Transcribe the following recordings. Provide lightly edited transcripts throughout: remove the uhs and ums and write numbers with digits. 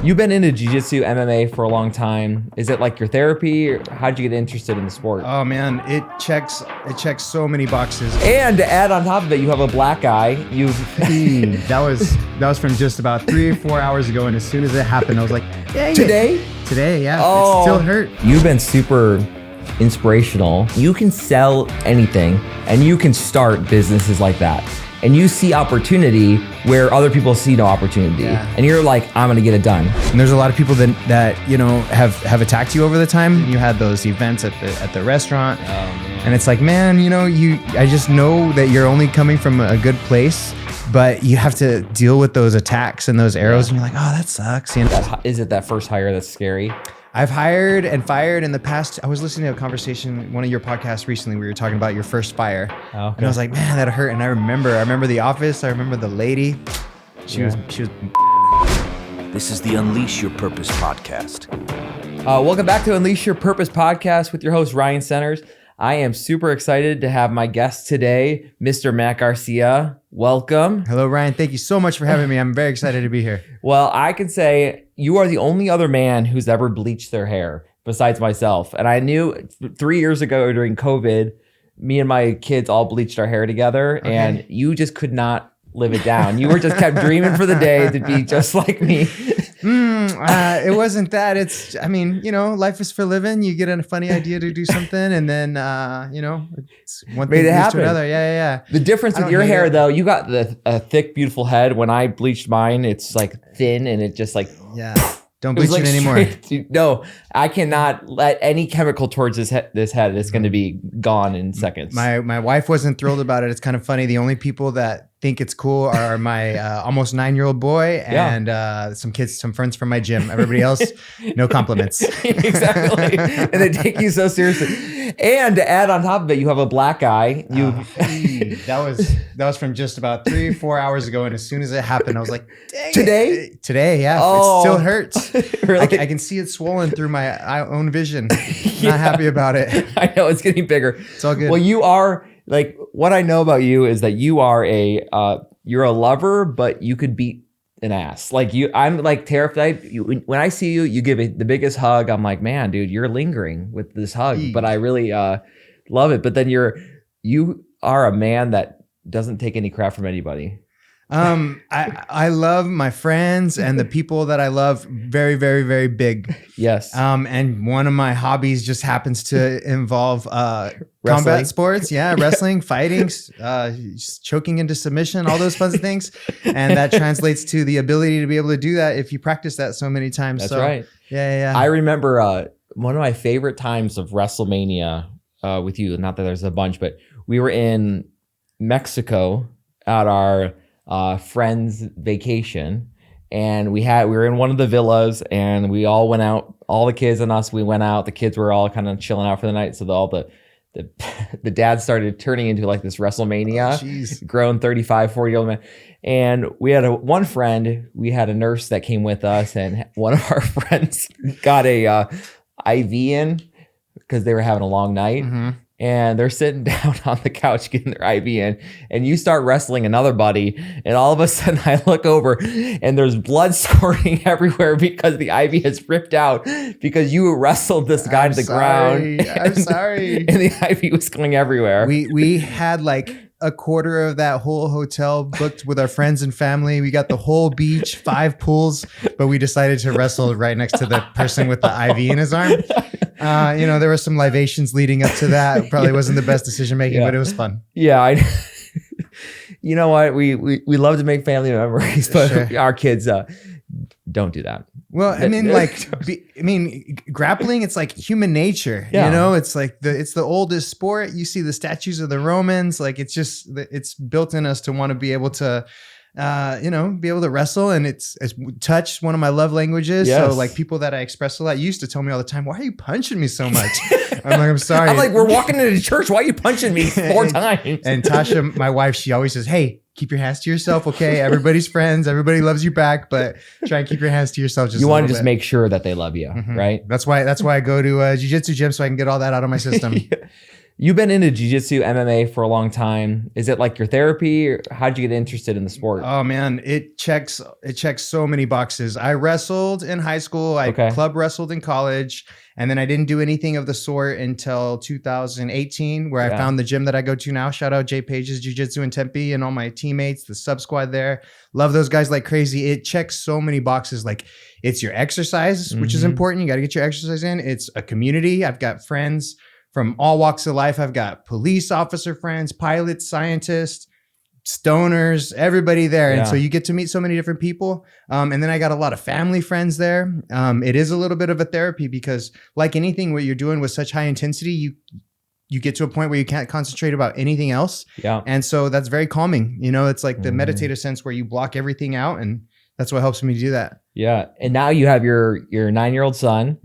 You've been into jiu-jitsu, MMA for a long time. Is it like your therapy, or how'd you get interested in the sport? Oh man, it checks so many boxes. And to add on top of it, you have a black eye. That was from just about 3 or 4 hours ago, and as soon as it happened, I was like, dang Today? Today, yeah. Oh, it still hurt. You've been super inspirational. You can sell anything, and you can start businesses like that. And you see opportunity where other people see no opportunity. Yeah. And you're like, I'm gonna get it done. And there's a lot of people that you know have attacked you over the time. You had those events at the restaurant. Oh, man. And it's like, man, you know, I just know that you're only coming from a good place, but you have to deal with those attacks and those arrows, and you're like, oh, that sucks. You know? Is it that first hire that's scary? I've hired and fired in the past. I was listening to a conversation, one of your podcasts recently, where you were talking about your first fire. Oh, okay. And I was like, man, that hurt. And I remember the office. I remember the lady. She was. This is the Unleash Your Purpose podcast. Welcome back to Unleash Your Purpose podcast with your host, Ryan Centers. I am super excited to have my guest today, Mr. Matt Garcia. Welcome. Hello, Ryan. Thank you so much for having me. I'm very excited to be here. Well, I can say you are the only other man who's ever bleached their hair besides myself. And I knew 3 years ago during COVID, me and my kids all bleached our hair together, and you just could not live it down. You were just kept dreaming for the day to be just like me. It wasn't that. It's, I mean, you know, life is for living. You get a funny idea to do something, and then, you know, it's one thing leads to another. Yeah. The difference with your hair, though, you got a thick, beautiful head. When I bleached mine, it's like thin, and it just like... Yeah. Don't bleach it anymore. No, I cannot let any chemical towards this head. It's going to be gone in seconds. My wife wasn't thrilled about it. It's kind of funny. The only people that think it's cool are my almost 9-year-old boy and some friends from my gym. Everybody else, no compliments. Exactly. And they take you so seriously. And to add on top of it, you have a black eye. That was from just about 3 or 4 hours ago, and as soon as it happened, I was like, dang Today? Today, yeah. Oh. It still hurts. Really? I can see it swollen through my own vision. Not happy about it. I know, it's getting bigger. It's all good. Well, you are, like, what I know about you is that you are you're a lover, but you could beat an ass. Like I'm like terrified. When I see you, you give it the biggest hug. I'm like, man, dude, you're lingering with this hug, but I really love it. But then you are a man that doesn't take any crap from anybody. I love my friends and the people that I love very, very, very big. Yes. And one of my hobbies just happens to involve combat sports. Yeah, wrestling, fighting, choking into submission, all those fun things. And that translates to the ability to be able to do that if you practice that so many times. That's right. Yeah. I remember one of my favorite times of WrestleMania with you. Not that there's a bunch, but we were in Mexico at our friend's vacation, and we were in one of the villas, and we all went out, all the kids and us, we went out. The kids were all kind of chilling out for the night, so the dad started turning into like this WrestleMania, grown 35, 40-year-old man. And we had one friend, we had a nurse that came with us, and one of our friends got a IV in because they were having a long night. Mm-hmm. And they're sitting down on the couch getting their IV in, and you start wrestling another buddy, and all of a sudden I look over and there's blood squirting everywhere because the IV has ripped out because you wrestled this guy to the ground. I'm sorry. And the IV was going everywhere. We had like a quarter of that whole hotel booked with our friends and family. We got the whole beach, 5 pools, but we decided to wrestle right next to the person with the IV in his arm. You know, there were some libations leading up to that. Probably wasn't the best decision making, but it was fun. Yeah, you know what? We love to make family memories, but our kids don't do that. Well, I mean, grappling, it's like human nature, you know, it's like it's the oldest sport. You see the statues of the Romans, like it's built in us to want to be able to, be able to wrestle, and it's touch, one of my love languages. Yes. So like people that I express a lot used to tell me all the time, why are you punching me so much? I'm like, I'm sorry. I'm like, we're walking into church. Why are you punching me 4 times? And Tasha, my wife, she always says, hey, keep your hands to yourself, okay? Everybody's friends. Everybody loves you back, but try and keep your hands to yourself. You want to just make sure that they love you, right? That's why I go to a jiu-jitsu gym, so I can get all that out of my system. You've been into jiu-jitsu, MMA for a long time. Is it like your therapy, or how'd you get interested in the sport? Oh man, it checks so many boxes. I wrestled in high school, I club wrestled in college, and then I didn't do anything of the sort until 2018, where I found the gym that I go to now. Shout out Jay Page's Jiu-Jitsu in Tempe and all my teammates, the sub squad there. Love those guys like crazy. It checks so many boxes. Like, it's your exercise, which is important. You got to get your exercise in. It's a community. I've got friends from all walks of life. I've got police officer friends, pilots, scientists, stoners, everybody there. And so you get to meet so many different people. And then I got a lot of family friends there. It is a little bit of a therapy because, like anything, what you're doing with such high intensity, you get to a point where you can't concentrate about anything else. Yeah. And so that's very calming. You know, it's like the meditative sense where you block everything out, and that's what helps me do that. Yeah. And now you have your 9-year-old son,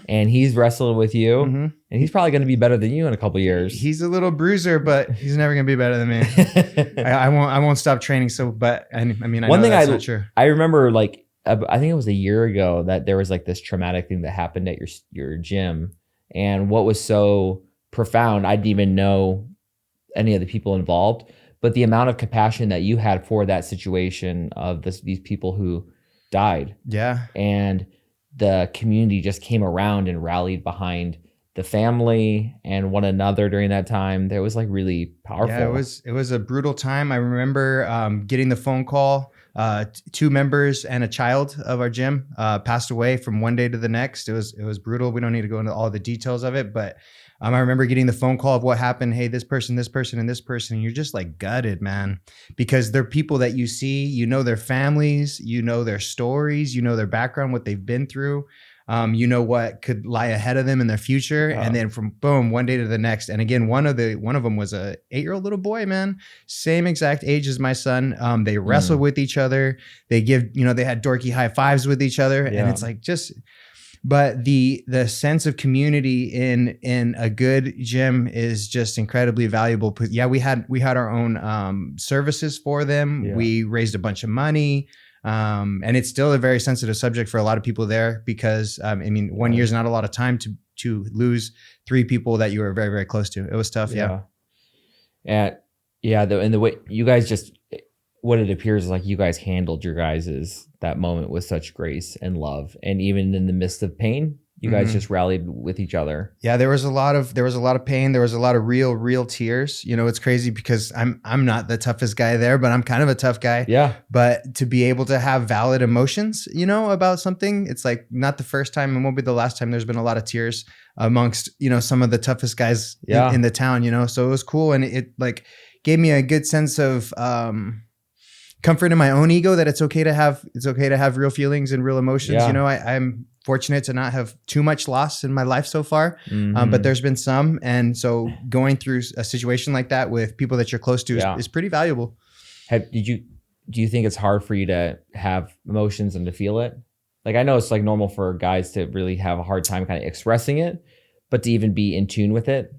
and he's wrestling with you, and he's probably going to be better than you in a couple of years. He's a little bruiser, but he's never going to be better than me. I won't stop training. So, but I mean, I know that's not true. I remember, like, I think it was a year ago that there was like this traumatic thing that happened at your gym, and what was so profound, I didn't even know any of the people involved. But the amount of compassion that you had for that situation of these people who died. Yeah. And the community just came around and rallied behind the family and one another during that time. That was like really powerful. Yeah, it was a brutal time. I remember getting the phone call. 2 members and a child of our gym passed away from one day to the next. It was brutal. We don't need to go into all the details of it, but I remember getting the phone call of what happened. Hey, this person, and this person. And you're just like gutted, man, because they're people that you see, you know, their families, you know, their stories, you know, their background, what they've been through. You know what could lie ahead of them in their future. And then from boom, one day to the next. And again, one of them was a 8-year-old little boy, man, same exact age as my son. They wrestled with each other. They had dorky high fives with each other. And it's like but the sense of community in a good gym is just incredibly valuable. But yeah, we had our own services for them. Yeah. We raised a bunch of money. And it's still a very sensitive subject for a lot of people there because, 1 year is not a lot of time to lose 3 people that you were very, very close to. It was tough. Yeah. And the way you guys what it appears is like you guys handled your that moment with such grace and love. And even in the midst of pain, you guys just rallied with each other. Yeah, there was a lot of pain. There was a lot of real tears. You know, it's crazy because I'm not the toughest guy there, but I'm kind of a tough guy. Yeah. But to be able to have valid emotions, you know, about something, it's like not the first time and won't be the last time. There's been a lot of tears amongst, you know, some of the toughest guys in the town, you know. So it was cool, and it like gave me a good sense of comfort in my own ego that it's okay to have real feelings and real emotions. You know, I'm fortunate to not have too much loss in my life so far, but there's been some. And so going through a situation like that with people that you're close to is pretty valuable. Do you think it's hard for you to have emotions and to feel it? Like, I know it's like normal for guys to really have a hard time kind of expressing it, but to even be in tune with it.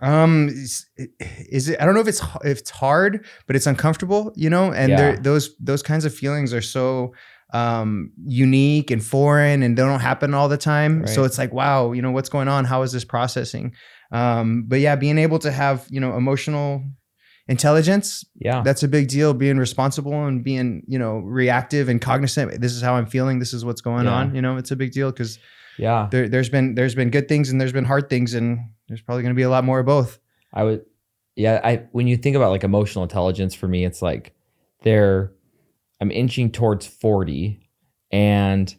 Is it? I don't know if it's hard, but it's uncomfortable, you know. And those kinds of feelings are so unique and foreign, and they don't happen all the time. Right. So it's like, wow, you know, what's going on? How is this processing? But yeah, being able to have, you know, emotional intelligence, that's a big deal. Being responsible and being, you know, reactive and cognizant. This is how I'm feeling. This is what's going on. You know, it's a big deal because there's been good things and there's been hard things, and there's probably going to be a lot more of both. When you think about like emotional intelligence, for me, it's like I'm inching towards 40, and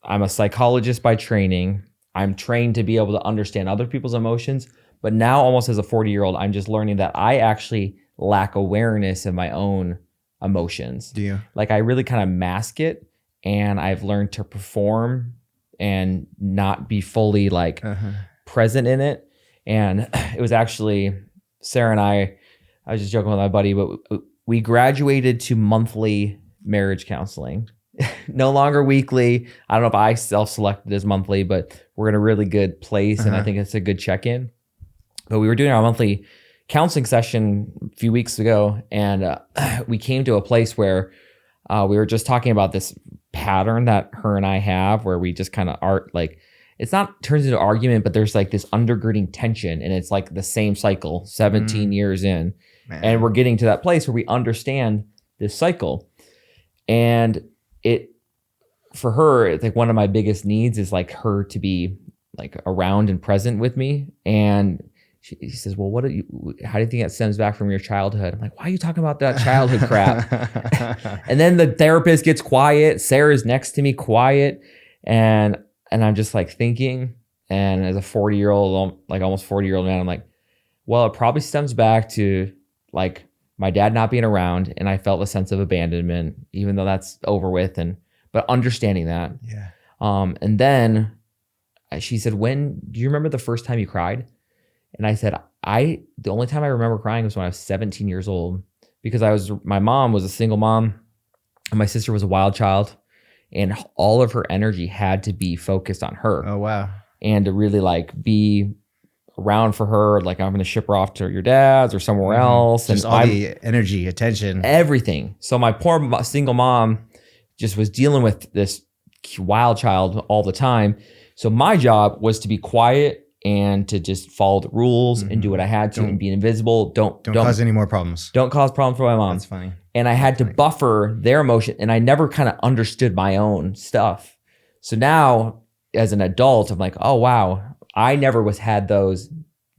I'm a psychologist by training. I'm trained to be able to understand other people's emotions, but now almost as a 40-year-old, I'm just learning that I actually lack awareness of my own emotions. Do you? Like, I really kind of mask it, and I've learned to perform and not be fully present in it. And it was actually Sarah and I was just joking with my buddy, but we graduated to monthly marriage counseling, no longer weekly. I don't know if I self-selected as monthly, but we're in a really good place. And I think it's a good check-in. But we were doing our monthly counseling session a few weeks ago, and we came to a place where we were just talking about this pattern that her and I have, where we just kind of are like, it's not turns into argument, but there's like this undergirding tension, and it's like the same cycle 17 years in. Man. And we're getting to that place where we understand this cycle. And for her, it's like one of my biggest needs is like her to be like around and present with me. And she says, well, how do you think that stems back from your childhood? I'm like, why are you talking about that childhood crap? And then the therapist gets quiet. Sarah's next to me, quiet. And I'm just like thinking, and as a 40-year-old, like almost 40-year-old man, I'm like, well, it probably stems back to like my dad not being around, and I felt a sense of abandonment, even though that's over with, but understanding that. Yeah. And then she said, do you remember the first time you cried? And I said, the only time I remember crying was when I was 17 years old, because my mom was a single mom and my sister was a wild child, and all of her energy had to be focused on her. Oh, wow. And to really like be around for her, like I'm going to ship her off to your dad's or somewhere else. Just and all the energy, attention. Everything. So my poor single mom just was dealing with this wild child all the time. So my job was to be quiet and to just follow the rules and do what I had to and be invisible. Don't cause any more problems. Don't cause problems for my mom. That's funny. And I had to buffer their emotion, and I never kind of understood my own stuff. So now as an adult, I'm like, oh wow, I never had those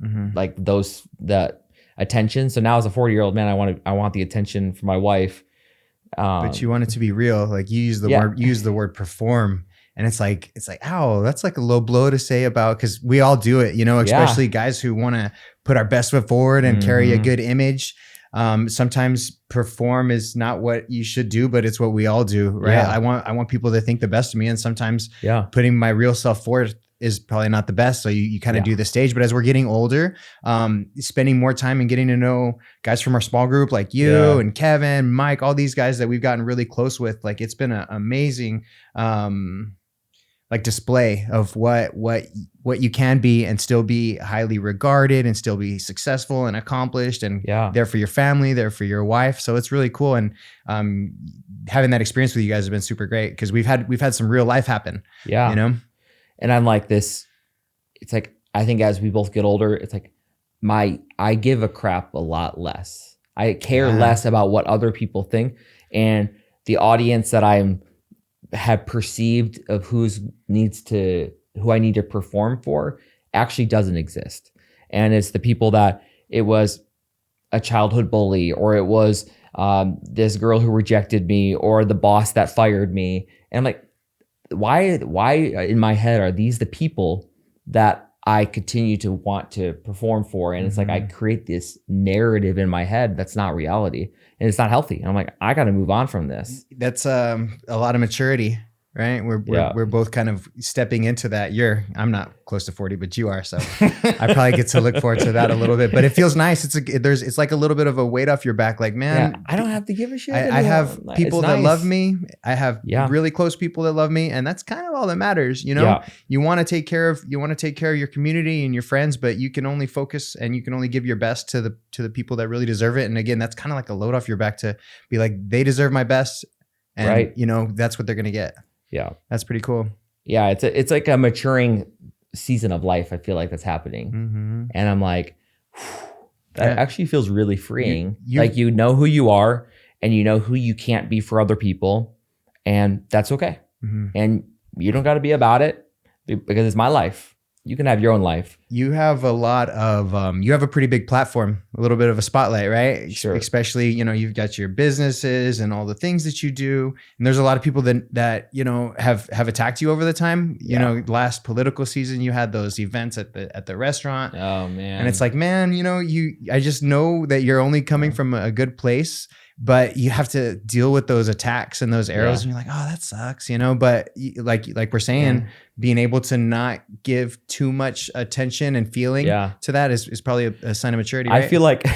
that attention. So now as a 40-year-old man, I want the attention from my wife. But you want it to be real. Like you use the word perform. And it's like, ow, that's like a low blow to say about, because we all do it, especially guys who want to put our best foot forward and carry a good image. Sometimes perform is not what you should do, but it's what we all do, right? Yeah. I want people to think the best of me, and sometimes putting my real self forward is probably not the best. So you kind of do the stage. But as we're getting older, spending more time and getting to know guys from our small group like you and Kevin, Mike, all these guys that we've gotten really close with, like it's been an amazing like display of what you can be and still be highly regarded and still be successful and accomplished and there for your family, there for your wife. So it's really cool. And having that experience with you guys has been super great, because we've had some real life happen. Yeah. And I'm like this, it's like, I think as we both get older, it's like I give a crap a lot less. I care less about what other people think, and the audience that have perceived of who I need to perform for actually doesn't exist. And it's the people that it was a childhood bully, or it was this girl who rejected me, or the boss that fired me. And I'm like, why in my head are these the people that I continue to want to perform for? And it's like I create this narrative in my head that's not reality, and it's not healthy. And I'm like, I got to move on from this. That's a lot of maturity, right? We're both kind of stepping into that. I'm not close to 40, but you are, so I probably get to look forward to that a little bit. But it feels nice. It's like a little bit of a weight off your back. Like, man, I don't have to give a shit. I have people that love me. I have really close people that love me, and that's kind of all that matters. You want to take care of your community and your friends, but you can only focus and you can only give your best to the people that really deserve it. And again, that's kind of like a load off your back to be like, they deserve my best, and that's what they're gonna get. Yeah, that's pretty cool. Yeah, it's like a maturing season of life. I feel like that's happening, and I'm like, that actually feels really freeing. Like you know who you are, and you know who you can't be for other people, and that's okay. And you don't got to be about it, because it's my life. You can have your own life. You have a lot of, you have a pretty big platform, a little bit of a spotlight, right? Sure. Especially, you've got your businesses and all the things that you do. And there's a lot of people that have attacked you over the time. Last political season, you had those events at the restaurant. Oh man. And it's like, man, I just know that you're only coming from a good place, but you have to deal with those attacks and those arrows, and you're like, oh, that sucks, but like we're saying, being able to not give too much attention and feeling to that is probably a sign of maturity, right? I feel like,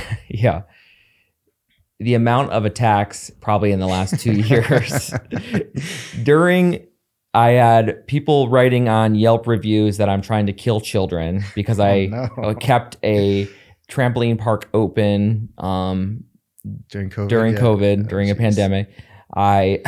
the amount of attacks probably in the last 2 years I had people writing on Yelp reviews that I'm trying to kill children because I kept a trampoline park open, during COVID, during a pandemic. I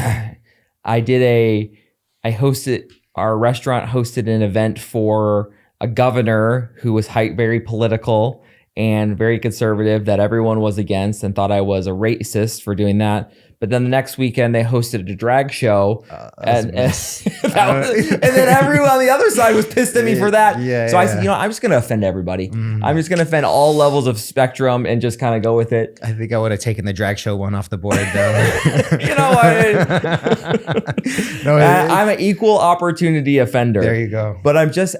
hosted our restaurant hosted an event for a governor who was very political and very conservative that everyone was against and thought I was a racist for doing that. But then the next weekend they hosted a drag show, and then everyone on the other side was pissed at me for that. So I said, I'm just going to offend everybody. I'm just going to offend all levels of spectrum and just kind of go with it. I think I would have taken the drag show one off the board, though. You know what? I'm an equal opportunity offender. There you go. But I'm just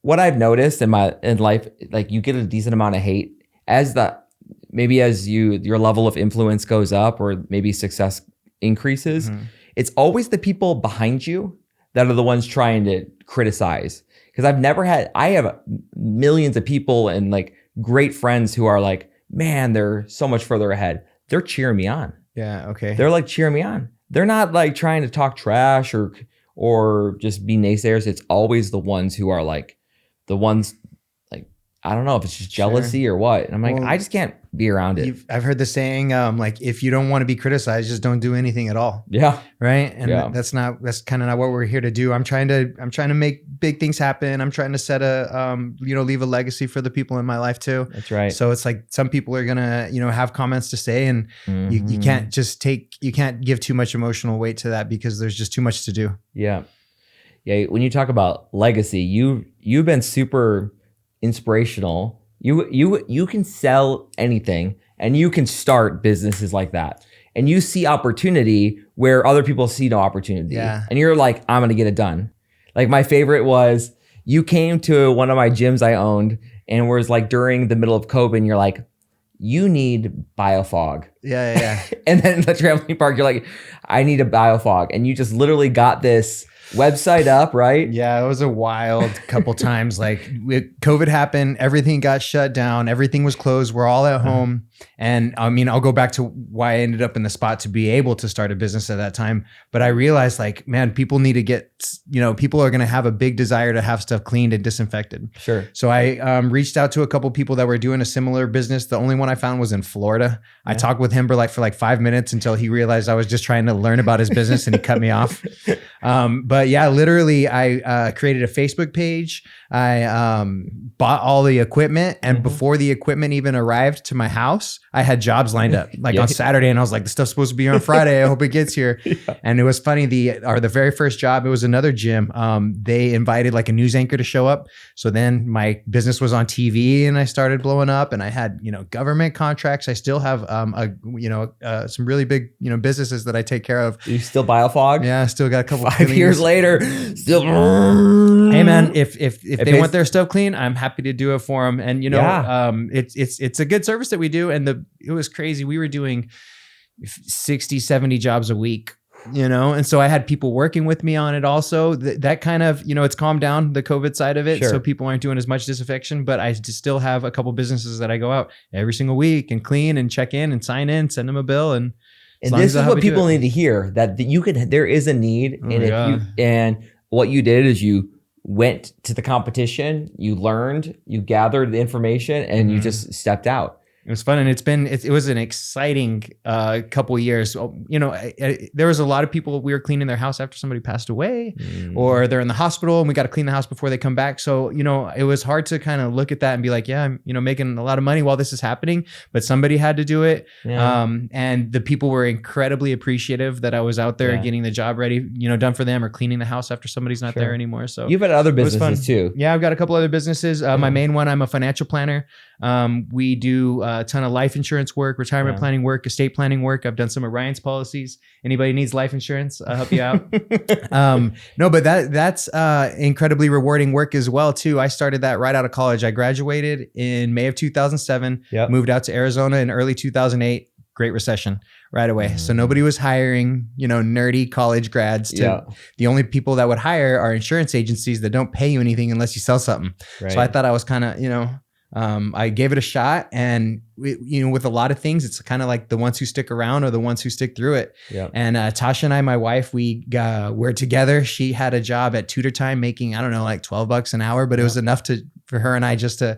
what I've noticed in life, like you get a decent amount of hate as your level of influence goes up or maybe success increases. It's always the people behind you that are the ones trying to criticize. Because I have millions of people and like great friends who are like, man, they're so much further ahead. They're cheering me on. Yeah. Okay. They're like cheering me on. They're not like trying to talk trash or just be naysayers. It's always the ones who are like the ones like, I don't know if it's just jealousy or what. And I'm like, I just can't be around it. I've heard the saying, like, if you don't want to be criticized, just don't do anything at all. Yeah. Right. And that's kind of not what we're here to do. I'm trying to make big things happen. I'm trying to set leave a legacy for the people in my life too. That's right. So it's like some people are going to, have comments to say, and you can't give too much emotional weight to that because there's just too much to do. Yeah. Yeah. When you talk about legacy, you've been super inspirational. You can sell anything and you can start businesses like that. And you see opportunity where other people see no opportunity. Yeah. And you're like, I'm going to get it done. Like my favorite was you came to one of my gyms I owned and was like during the middle of COVID and you're like, you need biofog. Yeah. And then the trampoline park, you're like, I need a biofog. And you just literally got this website up, right? Yeah, it was a wild couple times. Like COVID happened, everything got shut down, everything was closed. We're all at home. And I mean, I'll go back to why I ended up in the spot to be able to start a business at that time. But I realized like, man, people need to people are going to have a big desire to have stuff cleaned and disinfected. Sure. So I reached out to a couple people that were doing a similar business. The only one I found was in Florida. Yeah. I talked with him for like 5 minutes until he realized I was just trying to learn about his business and he cut me off. But yeah, literally I created a Facebook page. I bought all the equipment, and before the equipment even arrived to my house, I had jobs lined up on Saturday, and I was like, the stuff's supposed to be here on Friday. I hope it gets here. And it was funny. The very first job, it was another gym. They invited like a news anchor to show up. So then my business was on TV and I started blowing up, and I had, government contracts. I still have, some really big, businesses that I take care of. You still biofog? Yeah. I still got a couple 5 years later, still. Hey man, if they want their stuff clean, I'm happy to do it for them. And it's a good service that we do. And it was crazy. We were doing 60, 70 jobs a week, and so I had people working with me on it also. That kind of, it's calmed down the COVID side of it. Sure. So people aren't doing as much disinfection, but I still have a couple businesses that I go out every single week and clean and check in and sign in, send them a bill. And this is what people need to hear, that there is a need. And what you did is you went to the competition, you learned, you gathered the information, and you just stepped out. It was fun, and it was an exciting couple years. There was a lot of people. We were cleaning their house after somebody passed away, or they're in the hospital, and we got to clean the house before they come back. So it was hard to kind of look at that and be like, yeah, I'm making a lot of money while this is happening, but somebody had to do it. Yeah. And the people were incredibly appreciative that I was out there getting the job ready, done for them, or cleaning the house after somebody's not there anymore. So you've had other businesses too. Yeah, I've got a couple other businesses. My main one, I'm a financial planner. We do a ton of life insurance work, retirement planning work, estate planning work. I've done some of Ryan's policies. Anybody needs life insurance, I'll help you out. No, but that's incredibly rewarding work as well too. I started that right out of college. I graduated in May of 2007, moved out to Arizona in early 2008, Great Recession right away. So nobody was hiring, nerdy college grads. The only people that would hire are insurance agencies that don't pay you anything unless you sell something. Right. So I thought I was kind of, I gave it a shot, and with a lot of things, it's kind of like the ones who stick around are the ones who stick through it. Yep. And Tasha and I, my wife, we're together. She had a job at Tutor Time making, I don't know, like $12 an hour, but it was enough for her and I just to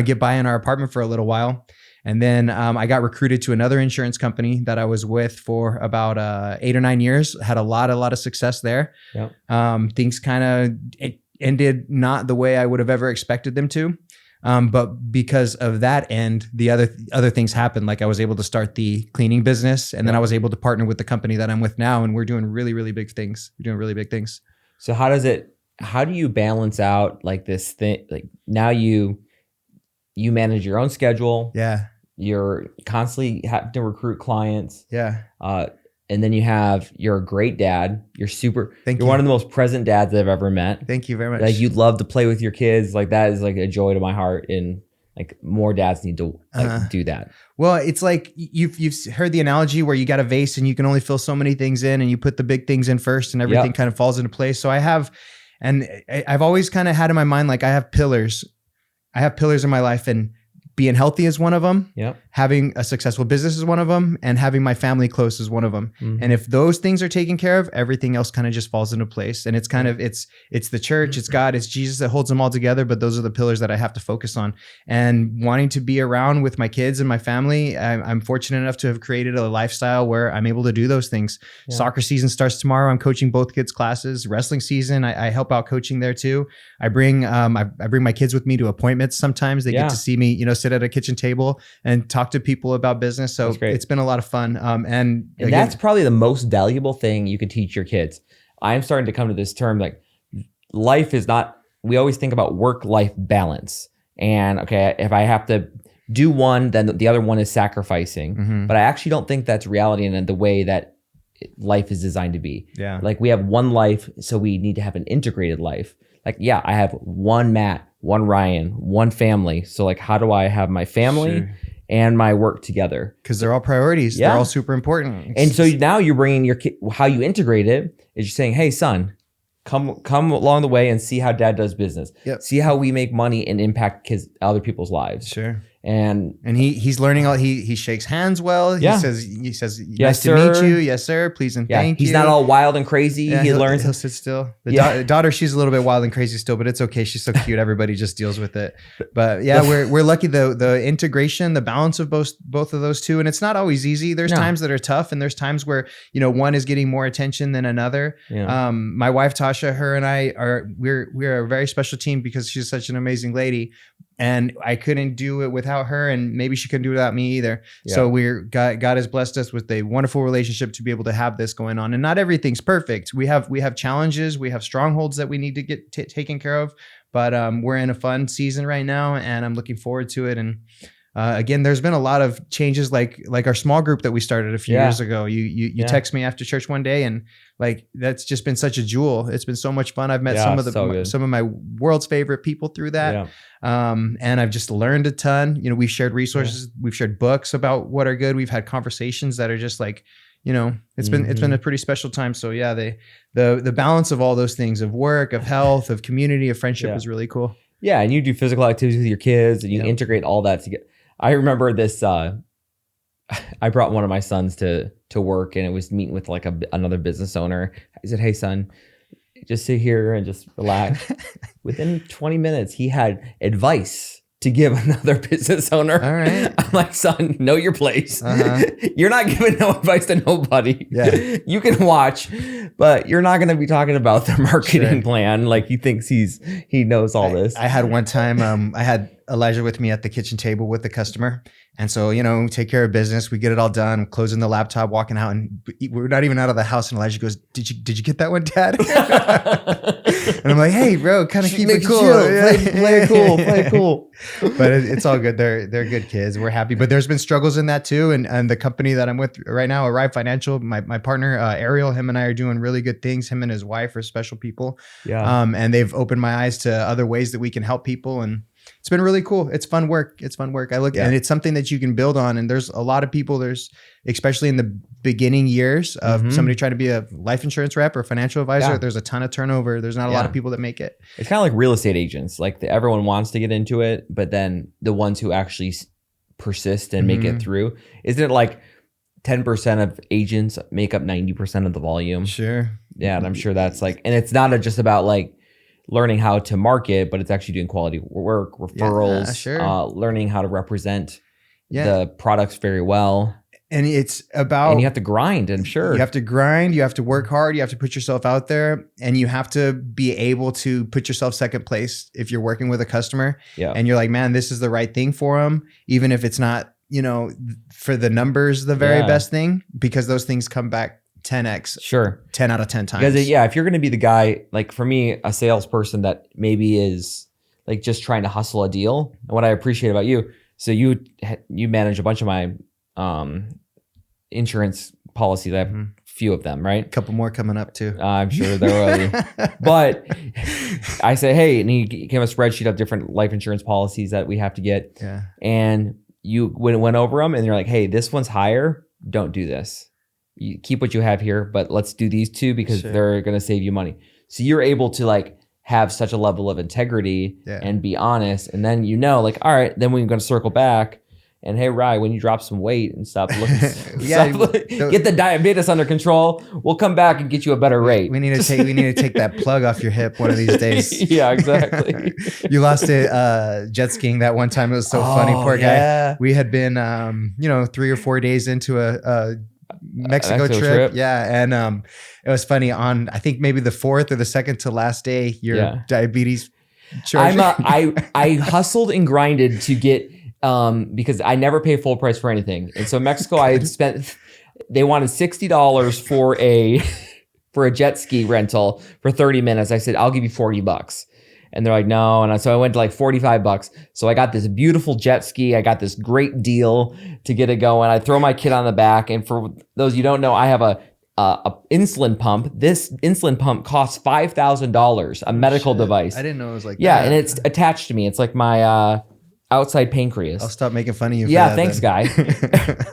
get by in our apartment for a little while. And then I got recruited to another insurance company that I was with for about 8 or 9 years. Had a lot of success there. Yep. Things kind of ended not the way I would have ever expected them to. But because of that end, the other things happened. Like I was able to start the cleaning business, and then I was able to partner with the company that I'm with now, and we're doing really, really big things. We're doing really big things. So how do you balance out like this thing? Like now you manage your own schedule. Yeah. You're constantly having to recruit clients. Yeah. And then you're a great dad. You're Thank you. one of the most present dads I've ever met. Thank you very much. Like you love to play with your kids. Like that is like a joy to my heart. And like more dads need to do that. Well, it's like you've heard the analogy where you got a vase and you can only fill so many things in, and you put the big things in first and everything kind of falls into place. So I've always kind of had in my mind, like I have pillars in my life, and being healthy is one of them. Yep. Having a successful business is one of them, and having my family close is one of them. Mm-hmm. And if those things are taken care of, everything else kind of just falls into place. And it's kind of, it's the church, it's God, it's Jesus that holds them all together. But those are the pillars that I have to focus on. And wanting to be around with my kids and my family, I'm fortunate enough to have created a lifestyle where I'm able to do those things. Yeah. Soccer season starts tomorrow. I'm coaching both kids' classes. Wrestling season, I help out coaching there too. I bring my kids with me to appointments. Sometimes they get to see me, sit at a kitchen table and talk to people about business. So it's been a lot of fun. And again, that's probably the most valuable thing you could teach your kids. I'm starting to come to this term, like life is not, we always think about work-life balance. And okay, if I have to do one, then the other one is sacrificing. Mm-hmm. But I actually don't think that's reality in the way that life is designed to be. Yeah. Like we have one life, so we need to have an integrated life. Like, yeah, I have one Matt, one Ryan, one family. So like, how do I have my family and my work together? Because they're all priorities. Yeah. They're all super important. And so now you're bringing your kid, how you integrate it is you're saying, hey, son, come along the way and see how dad does business. Yep. See how we make money and impact other people's lives. Sure. And he's learning all. He shakes hands well. He says yes, nice to meet you. Yes, sir. Please and thank you. He's not all wild and crazy. Yeah, he learns. He'll sit still. The daughter, she's a little bit wild and crazy still, but it's okay. She's so cute. Everybody just deals with it. But yeah, we're lucky. The integration, the balance of both of those two, and it's not always easy. There's times that are tough, and there's times where one is getting more attention than another. Yeah. My wife Tasha, her and I we're a very special team because she's such an amazing lady. And I couldn't do it without her, and maybe she couldn't do it without me either. Yeah. So God has blessed us with a wonderful relationship to be able to have this going on. And not everything's perfect. We have challenges, we have strongholds that we need to get taken care of. But we're in a fun season right now, and I'm looking forward to it. And again, there's been a lot of changes, like our small group that we started a few years ago. You text me after church one day, and like that's just been such a jewel. It's been so much fun. I've met some of my world's favorite people through that. Yeah. And I've just learned a ton. We've shared resources, we've shared books about what are good. We've had conversations that are just like, it's been a pretty special time. So yeah, the balance of all those things, of work, of health, of community, of friendship is really cool. Yeah, and you do physical activities with your kids, and you integrate all that together. I remember this. I brought one of my sons to work, and it was meeting with like another business owner. I said, "Hey, son, just sit here and just relax." Within 20 minutes, he had advice to give another business owner. All right. I'm like, son, know your place. Uh-huh. You're not giving no advice to nobody. Yeah. You can watch, but you're not going to be talking about the marketing plan. Like he thinks he knows all this. I had one time, I had Elijah with me at the kitchen table with the customer. And so, we take care of business. We get it all done, closing the laptop, walking out, and we're not even out of the house. And Elijah goes, did you get that one, Dad? And I'm like, hey, bro, kind of keep it cool. Play it cool. But it's all good. They're good kids. We're happy. But there's been struggles in that too. And the company that I'm with right now, Arrive Financial, my partner, Ariel, him and I are doing really good things. Him and his wife are special people. Yeah. And they've opened my eyes to other ways that we can help people. And it's been really cool. It's fun work. I look and it's something that you can build on. And there's a lot of people, especially in the beginning years of somebody trying to be a life insurance rep or financial advisor, there's a ton of turnover. There's not a lot of people that make it. It's kind of like real estate agents. Like everyone wants to get into it, but then the ones who actually persist and make it through, isn't it like 10% of agents make up 90% of the volume? Sure. Yeah. And I'm sure that's like, and it's not just about like learning how to market, but it's actually doing quality work, referrals, learning how to represent the products very well. And it's about, and you have to grind, I'm sure. You have to grind, you have to work hard, you have to put yourself out there, and you have to be able to put yourself second place if you're working with a customer. Yeah. And you're like, man, this is the right thing for them, even if it's not, for the numbers, the very best thing, because those things come back 10x. Sure. 10 out of 10 times. Because if you're going to be the guy, like for me, a salesperson that maybe is like just trying to hustle a deal, and what I appreciate about you, so you manage a bunch of my insurance policies. I have a few of them, right? A couple more coming up too. I'm sure there will. But I say, hey, and he gave a spreadsheet of different life insurance policies that we have to get. Yeah. And you went over them, and you're like, hey, this one's higher. Don't do this. You keep what you have here, but let's do these two because they're going to save you money. So you're able to like have such a level of integrity and be honest. And then all right, then we're going to circle back. And hey, Rye, when you drop some weight and stop looking, get the diabetes under control, we'll come back and get you a better rate. We need to take that plug off your hip one of these days. Yeah, exactly. You lost it jet skiing that one time. It was so funny. Poor guy. We had been 3 or 4 days into a Mexico trip. Yeah. And it was funny on, I think maybe the 4th or the 2nd to last day, your diabetes. I hustled and grinded to get, because I never pay full price for anything. And so in Mexico, they wanted $60 for a jet ski rental for 30 minutes. I said, I'll give you $40. And they're like, no. And so I went to like $45. So I got this beautiful jet ski. I got this great deal to get it going. I throw my kid on the back. And for those you don't know, I have a insulin pump. This insulin pump costs $5,000, a medical device. I didn't know it was like that. Yeah, and it's attached to me. It's like my outside pancreas. I'll stop making fun of you. Yeah, thanks, guy.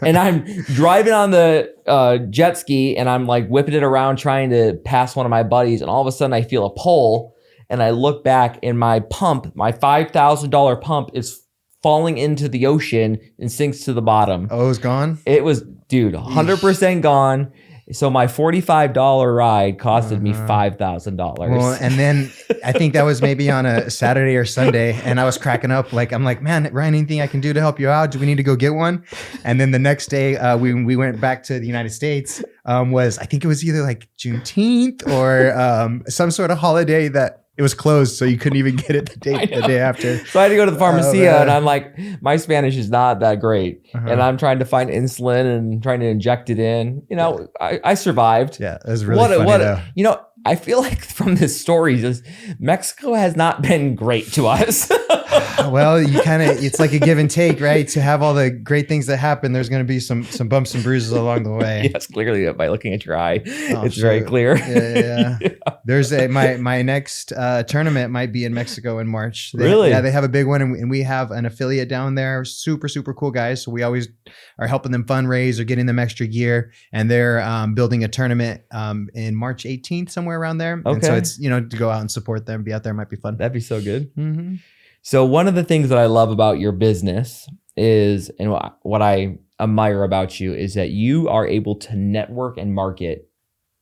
And I'm driving on the jet ski, and I'm like whipping it around trying to pass one of my buddies. And all of a sudden, I feel a pull, and I look back, and my pump, my $5,000 pump, is falling into the ocean and sinks to the bottom. Oh, it was gone? It was, dude, 100% gone. So my $45 ride costed me $5,000. Well, and then I think that was maybe on a Saturday or Sunday, and I was cracking up. Like, I'm like, man, Ryan, anything I can do to help you out? Do we need to go get one? And then the next day, we went back to the United States. I think it was either like Juneteenth or some sort of holiday that it was closed, so you couldn't even get it the day after. So I had to go to the pharmacia, and I'm like, my Spanish is not that great, and I'm trying to find insulin and trying to inject it in. I survived. Yeah, it was really funny though. I feel like from this story, Mexico has not been great to us. Well, it's like a give and take, right? To have all the great things that happen, there's going to be some bumps and bruises along the way. Yes, clearly by looking at your eye, it's very clear. Yeah. There's my next tournament might be in Mexico in March. Really? Yeah, they have a big one, and we have an affiliate down there. Super, super cool guys. So we always are helping them fundraise or getting them extra gear, and they're building a tournament in March 18th, somewhere around there. Okay. And so it's, to go out and support them, be out there might be fun. That'd be so good. Mm-hmm. So one of the things that I love about your business is, and what I admire about you is that you are able to network and market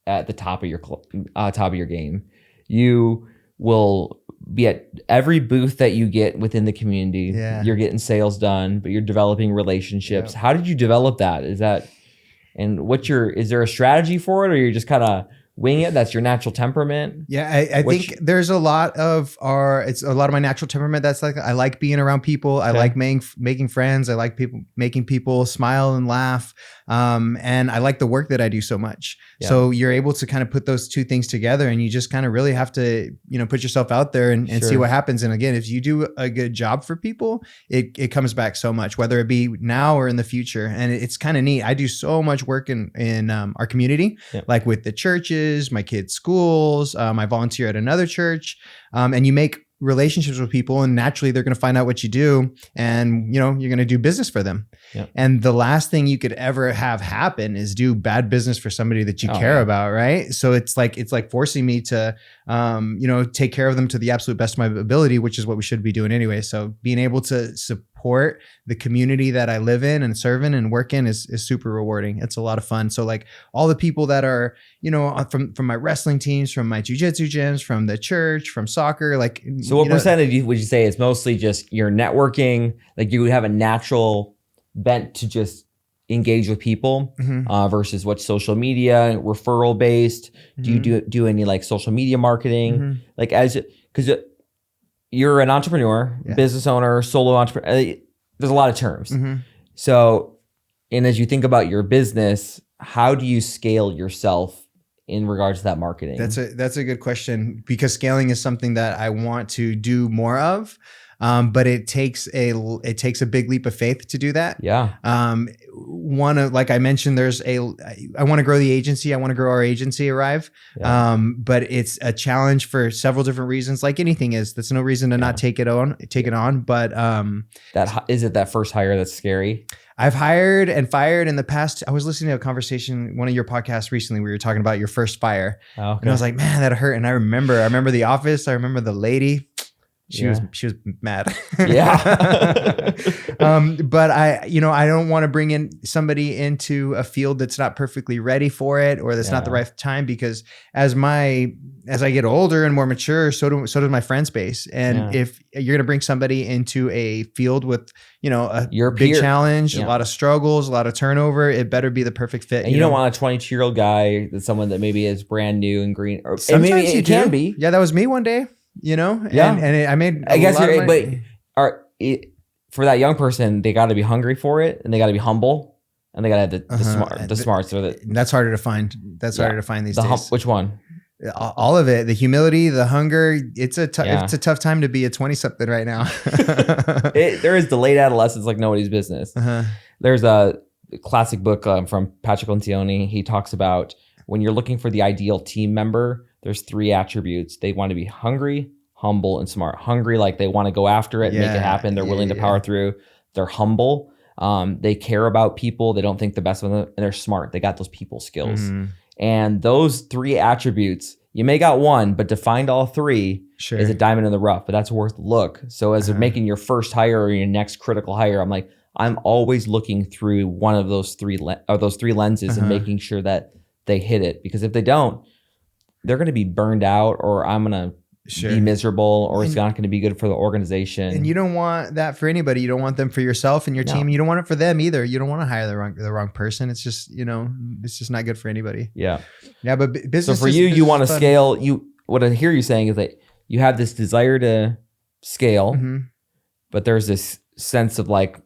at the top of your game. You will be at every booth that you get within the community. Yeah. You're getting sales done, but you're developing relationships. Yep. How did you develop that? Is there a strategy for it, or you're just kind of wing it? That's your natural temperament. Yeah, I think there's a lot of my natural temperament. That's like, I like being around people. I like making friends. I like making people smile and laugh. And I like the work that I do so much. Yeah. So you're able to kind of put those two things together, and you just kind of really have to, put yourself out there and see what happens. And again, if you do a good job for people, it comes back so much, whether it be now or in the future. And it's kind of neat. I do so much work in our community, like with the churches, my kids' schools. I volunteer at another church, and you make relationships with people, and naturally they're going to find out what you do, and you're going to do business for them. Yep. And the last thing you could ever have happen is do bad business for somebody that you care about, right? So it's like forcing me to take care of them to the absolute best of my ability, which is what we should be doing anyway. So being able to support the community that I live in and serve in and work in is super rewarding. It's a lot of fun. So like all the people that are, from my wrestling teams, from my jiu-jitsu gyms, from the church, from soccer, like. So what percentage would you say is mostly just your networking? Like you have a natural bent to just engage with people versus what's social media, referral based? Do you do any like social media marketing? Like because you're an entrepreneur, business owner, solo entrepreneur. There's a lot of terms. So, and as you think about your business, how do you scale yourself in regards to that marketing? That's a good question, because scaling is something that I want to do more of. But it takes a big leap of faith to do that. Yeah. Like I mentioned, I want to grow the agency. I want to grow our agency, Arrive. Yeah. But it's a challenge for several different reasons. Like anything is, that's no reason to not take it on. But is it that first hire that's scary? I've hired and fired in the past. I was listening to a conversation, one of your podcasts recently, where you were talking about your first fire. Oh, okay. And I was like, man, that hurt. And I remember the office. I remember the lady. She was mad. Yeah. But I don't want to bring in somebody into a field that's not perfectly ready for it, or that's not the right time, because as I get older and more mature, so does my friend space. And if you're going to bring somebody into a field with, a big challenge, a lot of struggles, a lot of turnover, it better be the perfect fit. And you don't want a 22-year-old guy, that's someone that maybe is brand new and green. Or sometimes maybe it can be. Yeah, that was me one day. And I made. For that young person, they got to be hungry for it, and they got to be humble, and they got to have the smarts. That's harder to find. Harder to find these days. Which one? All of it, the humility, the hunger. It's a tough time to be a 20-something right now. There is delayed adolescence like nobody's business. There's a classic book from Patrick Lencioni. He talks about when you're looking for the ideal team member, there's 3 attributes. They want to be hungry, humble, and smart. Hungry, like they want to go after it, make it happen. They're willing to power through. They're humble. They care about people. They don't think the best of them. And they're smart. They got those people skills. And those 3 attributes, you may got one, but to find all 3 is a diamond in the rough. But that's worth a look. So as you're making your first hire or your next critical hire, I'm always looking through one of those 3 lenses and making sure that they hit it. Because if they don't, they're going to be burned out, or I'm going to be miserable, or it's not going to be good for the organization. And you don't want that for anybody. You don't want them for yourself and your team. You don't want it for them either. You don't want to hire the wrong person. It's just, it's just not good for anybody. Yeah. Yeah. But business. So for you want to scale. What I hear you saying is that you have this desire to scale, but there's this sense of like,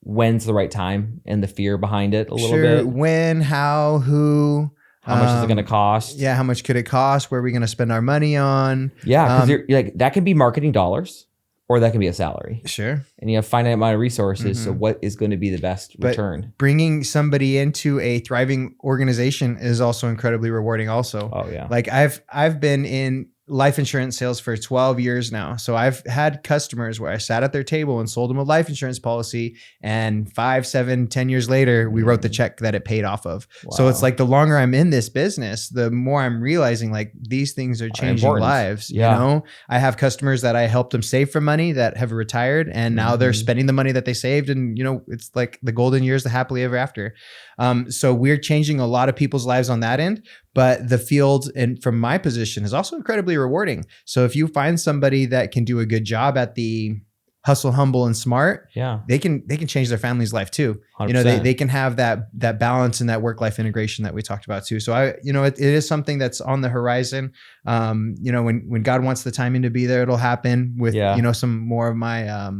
when's the right time, and the fear behind it a little bit. When, how, who. How much is it going to cost? Yeah, how much could it cost? Where are we going to spend our money on? Yeah, because like that can be marketing dollars, or that can be a salary. Sure. And you have finite amount of resources. So what is going to be the best return? Bringing somebody into a thriving organization is also incredibly rewarding. Also, oh yeah. Like I've been in life insurance sales for 12 years now. So I've had customers where I sat at their table and sold them a life insurance policy, and 5, 7, 10 years later, we wrote the check that it paid off of. Wow. So it's like the longer I'm in this business, the more I'm realizing like these things are changing lives. Yeah. I have customers that I helped them save for money that have retired, and now they're spending the money that they saved, and it's like the golden years, the happily ever after. So we're changing a lot of people's lives on that end. But the field, and from my position, is also incredibly rewarding. So if you find somebody that can do a good job at the hustle, humble, and smart, they can change their family's life too. 100%. They can have that balance and that work-life integration that we talked about too. So it is something that's on the horizon. When God wants the timing to be there, it'll happen with some more of my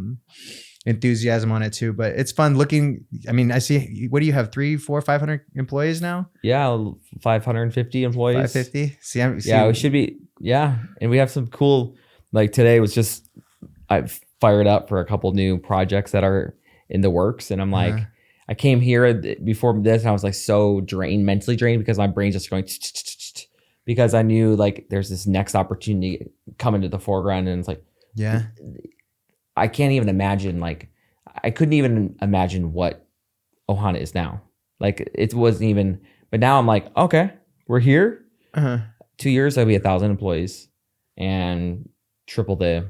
enthusiasm on it too. But it's fun looking. I mean, I see, what do you have, 300, 400, 500 employees now? Yeah, 550 employees. 550. Yeah, we should be. Yeah, and we have some cool. Like today was just, I've fired up for a couple new projects that are in the works, and I'm like, I came here before this, and I was like so mentally drained, because my brain's just going because I knew like there's this next opportunity coming to the foreground, and it's like, I can't even imagine, like, I couldn't even imagine what Ohana is now. Like, it wasn't even, but now I'm like, okay, we're here. 2 years, I'll be 1,000 employees and triple the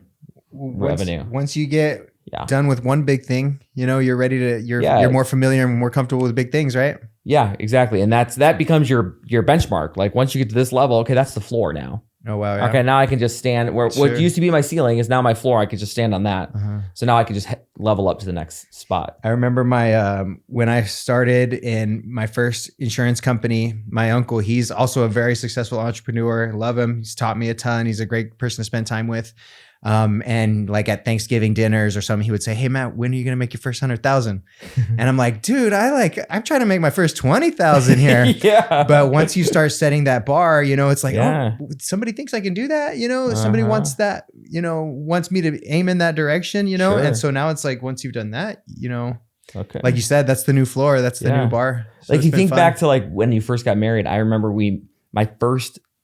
revenue. Once you get done with one big thing, you're ready to, you're more familiar and more comfortable with big things, right? Yeah, exactly. And that becomes your benchmark. Like once you get to this level, okay, that's the floor now. Oh, wow. Yeah. Okay, now I can just stand where Sure. what used to be my ceiling is now my floor. I could just stand on that. So now I can just level up to the next spot. I remember my when I started in my first insurance company, my uncle, he's also a very successful entrepreneur. Love him. He's taught me a ton. He's a great person to spend time with. And like at Thanksgiving dinners or something, he would say, "Hey Matt, when are you going to make your first 100,000?" And I'm like, dude, I'm trying to make my first 20,000 here. Yeah. But once you start setting that bar, it's like, oh, somebody thinks I can do that. Somebody wants that, wants me to aim in that direction, Sure. And so now it's like, once you've done that, Okay. like you said, that's the new floor. That's the new bar. So Like it's you been think fun. back to like when you first got married, I remember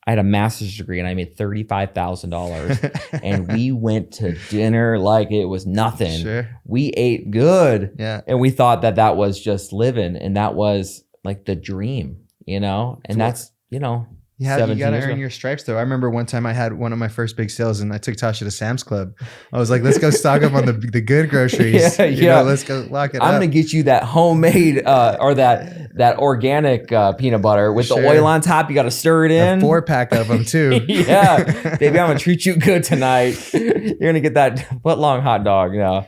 I had a master's degree and I made $35,000 and we went to dinner like it was nothing. Sure. We ate good. Yeah. And we thought that was just living. And that was like the dream, and that's, Yeah, you 17 got to years earn ago. your stripes though. I remember one time I had one of my first big sales and I took Tasha to Sam's Club. I was like, let's go stock up on the good groceries. Yeah. Let's go lock it I'm up. going to get you that homemade or that organic peanut butter with the Sure. oil on top. You got to stir it in. A 4-pack of them too. Yeah, baby, I'm gonna treat you good tonight. You're gonna get that foot-long hot dog. No,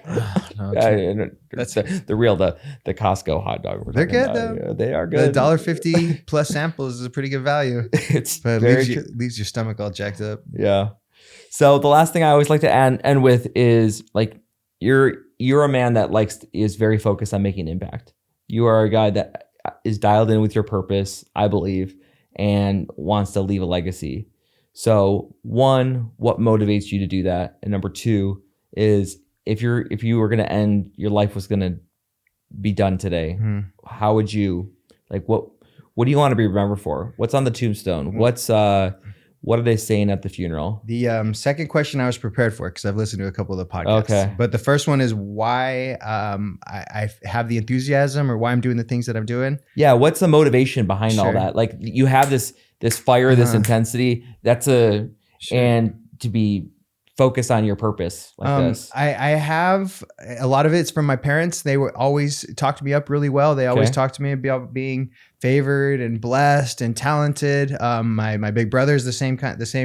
that's the real the Costco hot dog. They're good about. though. Yeah, they are The good. $1.50 plus samples is a pretty good value. It's But very leaves your stomach all jacked up. yeah. So the last thing I always like to end with is like you're a man that is very focused on making impact. You are a guy that is dialed in with your purpose, I believe, and wants to leave a legacy. So one, what motivates you to do that? And number two is if you were going to end, your life was going to be done today, how would you, what do you want to be remembered for? What's on the tombstone? What are they saying at the funeral? The second question I was prepared for because I've listened to a couple of the podcasts. Okay. But the first one is why I have the enthusiasm or why I'm doing the things that I'm doing. Yeah, what's the motivation behind all Sure. that? Like you have this fire, this intensity. And to be focused on your purpose like this. I have a lot of it's from my parents. They were always talked me up really well. They always talked to me about being favored and blessed and talented. My big brother's the same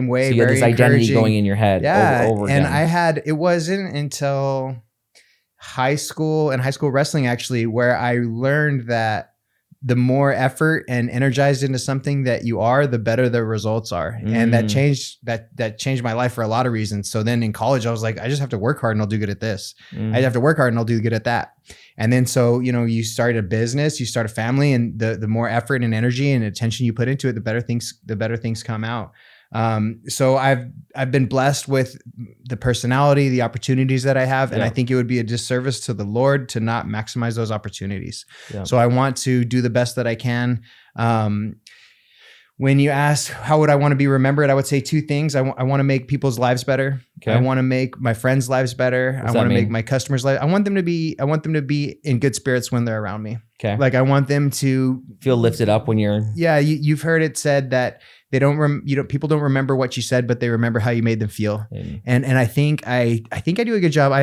way. So you had this identity going in your head over again. And it wasn't until high school and high school wrestling actually where I learned that the more effort and energized into something that you are, the better the results are. And that changed my life for a lot of reasons. So then in college, I was like, I just have to work hard and I'll do good at this. I have to work hard and I'll do good at that. And then so, you start a business, you start a family, and the more effort and energy and attention you put into it, the better things come out. So I've been blessed with the personality, the opportunities that I have. And I think it would be a disservice to the Lord to not maximize those opportunities. Yeah. So I want to do the best that I can. When you ask, how would I want to be remembered? I would say two things. I want to make people's lives better. Okay. I want to make my friends' lives better. I want to make my customers' lives. I want them to be in good spirits when they're around me. Okay. Like I want them to feel lifted up when you're. Yeah. You've heard it said that they people don't remember what you said, but they remember how you made them feel. And I think I do a good job.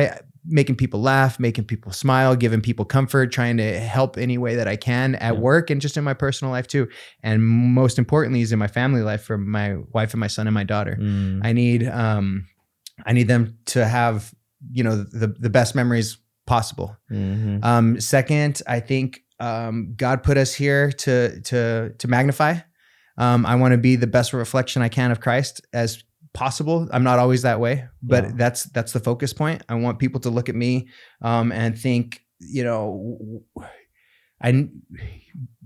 Making people laugh, making people smile, giving people comfort, trying to help any way that I can at work and just in my personal life too. And most importantly is in my family life for my wife and my son and my daughter. I need them to have, the best memories possible. Second, I think God put us here to magnify. I want to be the best reflection I can of Christ as possible. I'm not always that way, but that's the focus point. I want people to look at me and think,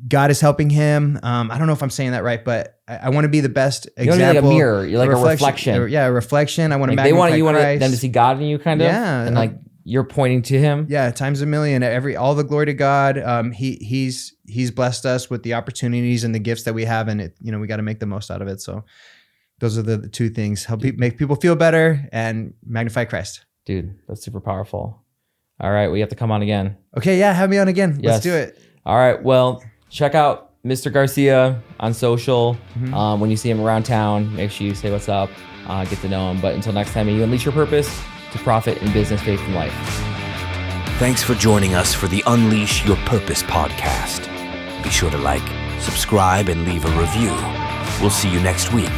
God is helping him. I don't know if I'm saying that right, but I want to be the best example. You're like a mirror. You're like a reflection. Yeah, a reflection. I want to magnify Christ. You want them to see God in you, kind of. Yeah, and like you're pointing to Him. Yeah, times a million. All the glory to God. He's blessed us with the opportunities and the gifts that we have, and we got to make the most out of it. So. Those are the two things. Make people feel better and magnify Christ. Dude, that's super powerful. All right, we have to come on again. Okay, yeah, have me on again. Let's do it. All right, well, check out Mr. Garcia on social. When you see him around town, make sure you say what's up, get to know him. But until next time, you unleash your purpose to profit in business, faith, and life. Thanks for joining us for the Unleash Your Purpose podcast. Be sure to like, subscribe, and leave a review. We'll see you next week.